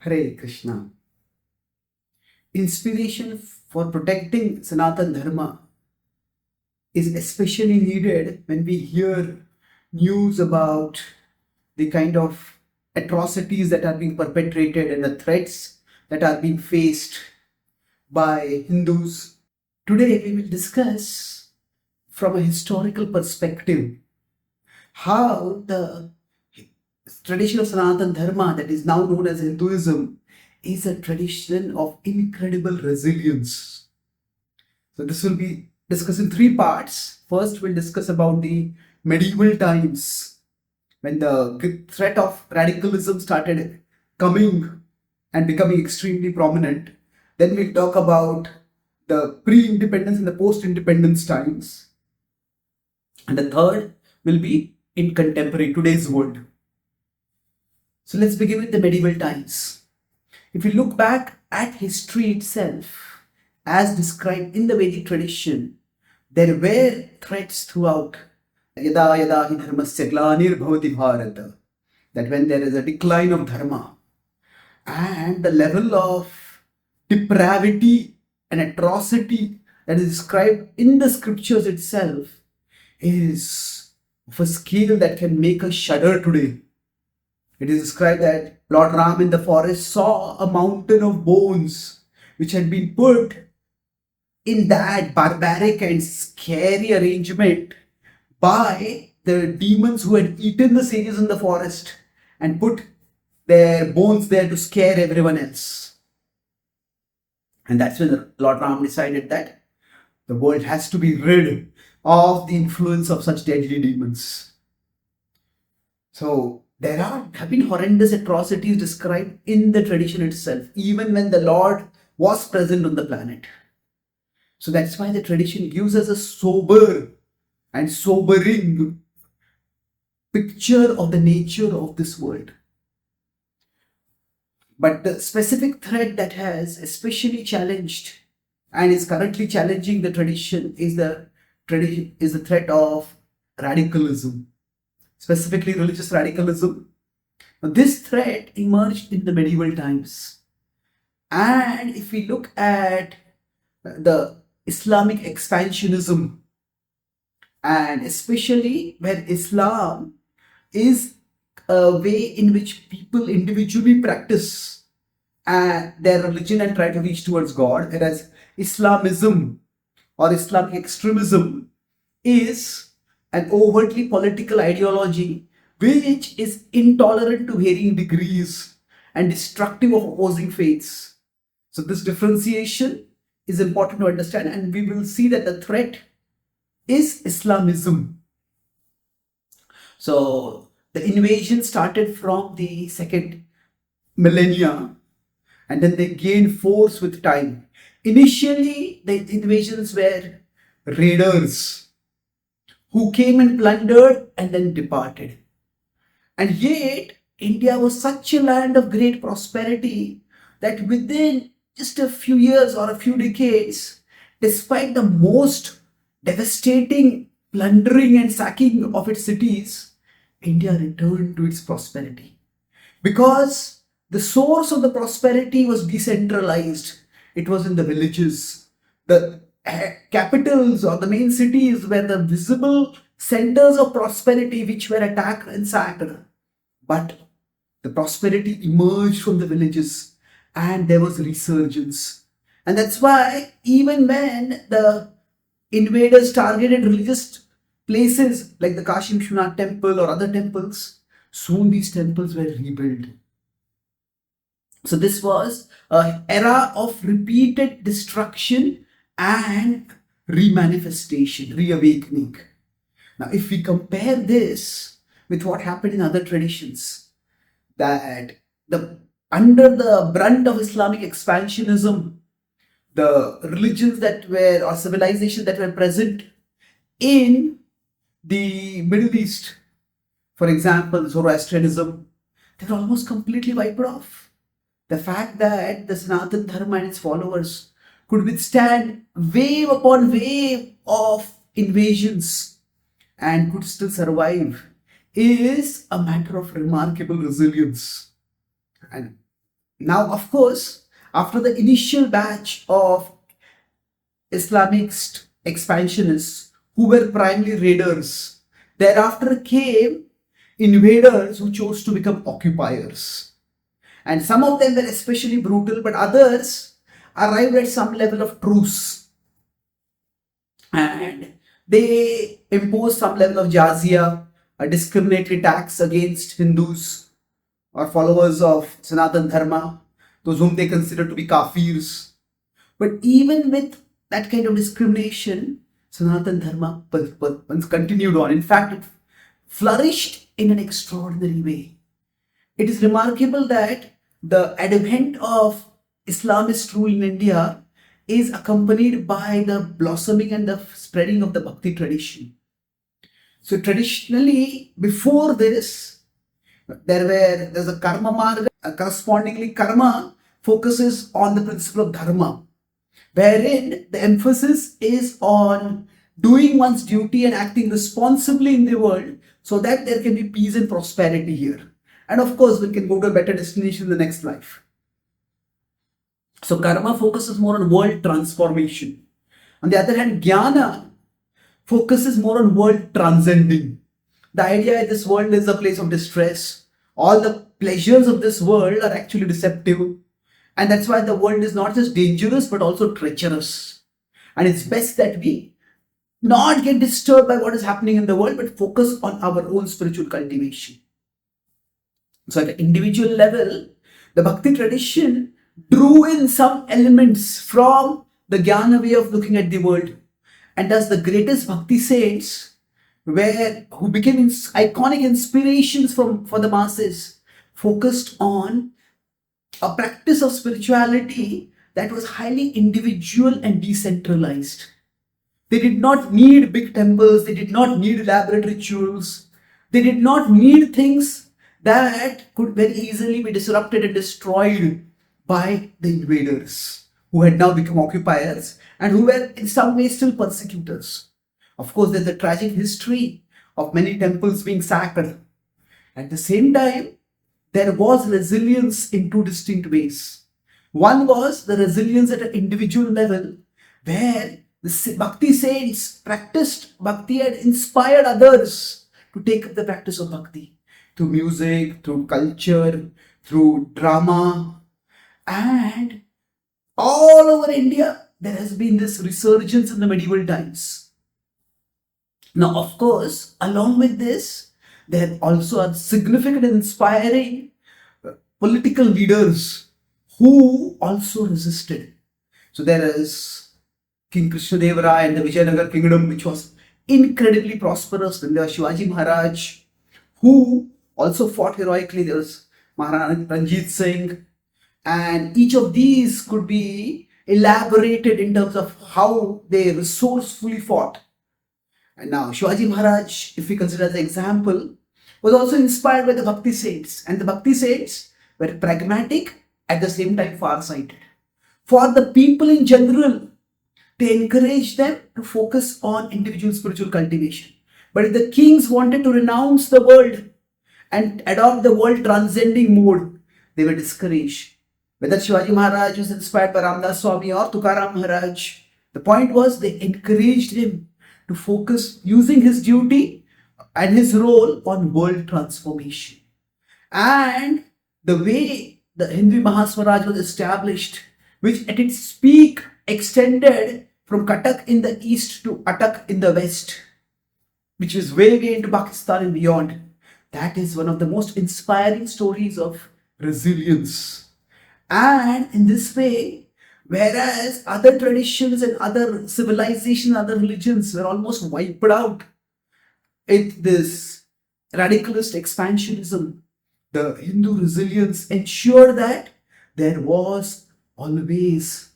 Hare Krishna. Inspiration for protecting Sanatan Dharma is especially needed when we hear news about the kind of atrocities that are being perpetrated and the threats that are being faced by Hindus. Today we will discuss from a historical perspective how the tradition of Sanatan Dharma, that is now known as Hinduism, is a tradition of incredible resilience. So this will be discussed in three parts. First, we'll discuss about the medieval times when the threat of radicalism started coming and becoming extremely prominent. Then we'll talk about the pre-independence and the post-independence times. And the third will be in contemporary today's world. So let's begin with the medieval times. If you look back at history itself, as described in the Vedic tradition, there were threats throughout. Yada yada hi dharmasya glanir bhavati bharata. That when there is a decline of dharma and the level of depravity and atrocity that is described in the scriptures itself is of a scale that can make us shudder today. It is described that Lord Ram in the forest saw a mountain of bones which had been put in that barbaric and scary arrangement by the demons who had eaten the sages in the forest and put their bones there to scare everyone else. And that's when Lord Ram decided that the world has to be rid of the influence of such deadly demons. So there have been horrendous atrocities described in the tradition itself, even when the Lord was present on the planet. So that's why the tradition gives us a sober and sobering picture of the nature of this world. But the specific threat that has especially challenged and is currently challenging the tradition is the threat of radicalism, specifically religious radicalism. Now, this threat emerged in the medieval times. And if we look at the Islamic expansionism, and especially where Islam is a way in which people individually practice their religion and try to reach towards God, whereas Islamism or Islamic extremism is an overtly political ideology which is intolerant to varying degrees and destructive of opposing faiths. So this differentiation is important to understand, and we will see that the threat is Islamism. So the invasion started from the second millennia and then they gained force with time. Initially, the invasions were raiders who came and plundered and then departed. And yet, India was such a land of great prosperity that within just a few years or a few decades, despite the most devastating plundering and sacking of its cities, India returned to its prosperity. Because the source of the prosperity was decentralized. It was in the villages. The capitals or the main cities were the visible centers of prosperity which were attacked and sacked. But the prosperity emerged from the villages and there was resurgence. And that's why even when the invaders targeted religious places like the Kashi Vishwanath temple or other temples, soon these temples were rebuilt. So this was an era of repeated destruction and remanifestation, reawakening. Now, if we compare this with what happened in other traditions, that under the brunt of Islamic expansionism, the religions that were or civilizations that were present in the Middle East, for example, Zoroastrianism, they were almost completely wiped off. The fact that the Sanatan Dharma and its followers could withstand wave upon wave of invasions and could still survive is a matter of remarkable resilience. And Now, of course, after the initial batch of Islamist expansionists who were primarily raiders, thereafter came invaders who chose to become occupiers. And some of them were especially brutal, but others arrived at some level of truce. And they imposed some level of jizya, a discriminatory tax against Hindus or followers of Sanatan Dharma, those whom they considered to be kafirs. But even with that kind of discrimination, Sanatan Dharma continued on. In fact, it flourished in an extraordinary way. It is remarkable that the advent of Islamist rule in India is accompanied by the blossoming and the spreading of the Bhakti tradition. So traditionally, before this, there's a karma marga. Correspondingly, karma focuses on the principle of dharma, wherein the emphasis is on doing one's duty and acting responsibly in the world so that there can be peace and prosperity here. And of course, we can go to a better destination in the next life. So karma focuses more on world transformation. On the other hand, jnana focuses more on world transcending. The idea is this world is a place of distress. All the pleasures of this world are actually deceptive. And that's why the world is not just dangerous but also treacherous. And it's best that we not get disturbed by what is happening in the world but focus on our own spiritual cultivation. So at an individual level, the Bhakti tradition drew in some elements from the Jnana way of looking at the world. And thus the greatest Bhakti saints who became iconic inspirations for the masses, focused on a practice of spirituality that was highly individual and decentralized. They did not need big temples, they did not need elaborate rituals, they did not need things that could very easily be disrupted and destroyed by the invaders who had now become occupiers and who were in some ways still persecutors. Of course, there's a tragic history of many temples being sacked. At the same time, there was resilience in two distinct ways. One was the resilience at an individual level, where the Bhakti saints practiced Bhakti and inspired others to take up the practice of Bhakti through music, through culture, through drama. And all over India, there has been this resurgence in the medieval times. Now, of course, along with this, there also are significant and inspiring political leaders who also resisted. So there is King Krishnadeva Raya and the Vijayanagar kingdom, which was incredibly prosperous. Then there was Shivaji Maharaj, who also fought heroically. There was Maharana Ranjit Singh. And each of these could be elaborated in terms of how they resourcefully fought. And now Shivaji Maharaj, if we consider as an example, was also inspired by the Bhakti saints. And the Bhakti saints were pragmatic, at the same time far-sighted. For the people in general, they encouraged them to focus on individual spiritual cultivation. But if the kings wanted to renounce the world and adopt the world transcending mode, they were discouraged. Whether Shivaji Maharaj was inspired by Ramdas Swami or Tukaram Maharaj, the point was they encouraged him to focus using his duty and his role on world transformation. And the way the Hindu Mahaswaraj was established, which at its peak extended from Cuttack in the east to Attock in the west, which is way into Pakistan and beyond, that is one of the most inspiring stories of resilience. And in this way, whereas other traditions and other civilizations, other religions were almost wiped out with this radicalist expansionism, the Hindu resilience ensured that there was always,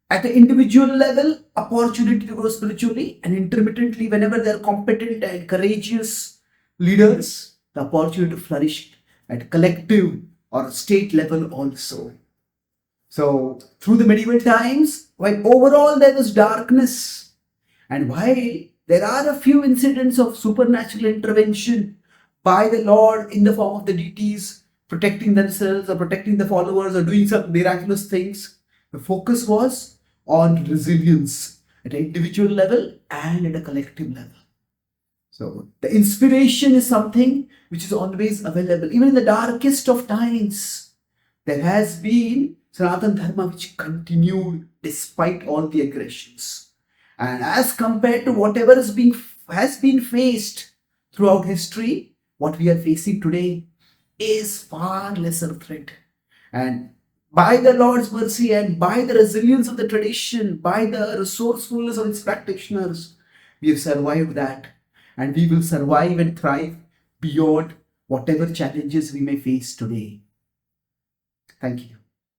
at an individual level, opportunity to grow spiritually, and intermittently, whenever there are competent and courageous leaders, the opportunity to flourish at collective or state level also. So, through the medieval times, while overall there was darkness, and while there are a few incidents of supernatural intervention by the Lord in the form of the deities protecting themselves or protecting the followers or doing some miraculous things. The focus was on resilience at an individual level and at a collective level. So the inspiration is something which is always available. Even in the darkest of times, there has been Sanatan Dharma which continued despite all the aggressions. And as compared to whatever has been faced throughout history, what we are facing today is far lesser threat. And by the Lord's mercy and by the resilience of the tradition, by the resourcefulness of its practitioners, we have survived that. And we will survive and thrive beyond whatever challenges we may face today. Thank you.